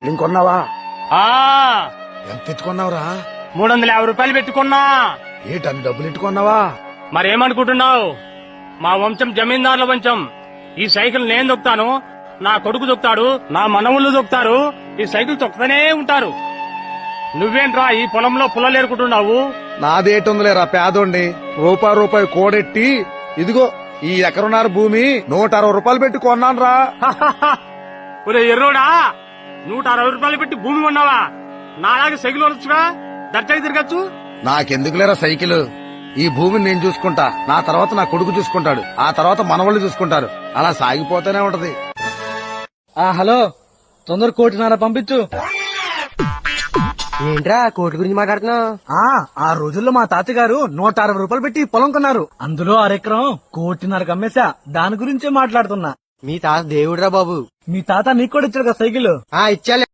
ఇంకొన్నావా? ఆ ఎంత ఎత్తుకున్నావురా? 350 రూపాయలు పెట్టుకున్నా. ఏటన్ని డబ్బులు ఎట్టుకున్నావా? మరేమనుకుంటున్నావు? మా వంశం జమీందారుల వంశం. ఈ సైకిల్ నేను దొక్కుతాను, నా కొడుకు దొక్కుతాడు, నా మనవుళ్ళు దొక్కుతారు. ఈ సైకిల్ తొక్కుతూనే ఉంటారు. నువ్వేంట్రా ఈ పొలంలో పుల్లలేరుకుంటున్నావు? నాదేటుందిలేరా పేదోండి. రూపాయి కూడెట్టి ఇదిగో ఈ ఎకరున్నర భూమి 160 రూపాయలు పెట్టి కొన్నాను రా. ఒరే ఎర్రోడా, 160 రూపాయలు పెట్టి భూమి కొన్నావా? నాలాగే సైకిల్ వరచుగా దర్జాకి తిరగచ్చు. నాకెందుకులేరా సైకిల్? ఈ భూమిని నేను చూసుకుంటా, నా తర్వాత నా కొడుకు చూసుకుంటాడు, ఆ తర్వాత మనవాళ్ళు చూసుకుంటారు. అలా సాగిపోతూనే ఉంటది. హలో, తొందర 1.5 పంపించు. ఏంట్రా కోటి గురించి మాట్లాడుతున్నావు? ఆ రోజుల్లో మా తాతగారు 160 రూపాయలు పెట్టి పొలం కొన్నారు. అందులో అరెకరం 1.5 అమ్మేశా. దాని గురించే మాట్లాడుతున్నా. మీ తాత దేవుడురా బాబు. మీ తాత నీకు కూడా ఇచ్చాడు కదా సైకిల్? ఇచ్చాలే.